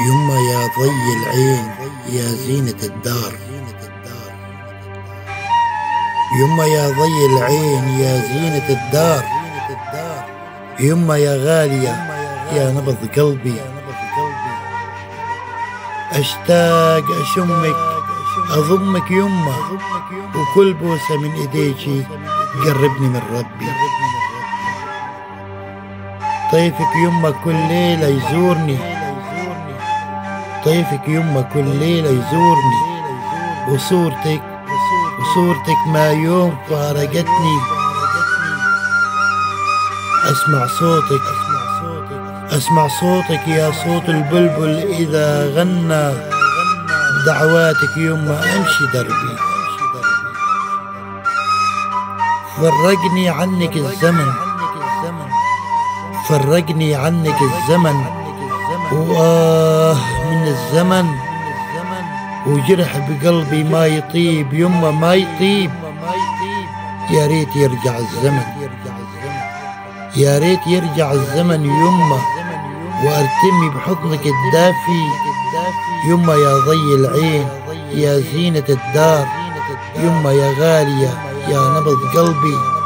يما يا ضي العين يا زينة الدار، يما يا ضي العين يا زينة الدار، يما يا غالية يا نبض قلبي، أشتاق أشمك أضمك يما، وكل بوسة من إيديكي قربني من ربي. طيفك يما كل ليلة يزورني، طيفك يما كل ليلة يزورني، وصورتك ما يوم فارقتني. أسمع صوتك يا صوت البلبل إذا غنى، دعواتك يما أمشي دربي. فرقني عنك الزمن، فرقني عنك الزمن، وآه من الزمن، وجرح بقلبي ما يطيب يما ما يطيب. يا ريت يرجع الزمن، يا ريت يرجع الزمن يما، وارتمي بحضنك الدافي. يما يا ضي العين يا زينة الدار، يما يا غالية يا نبض قلبي.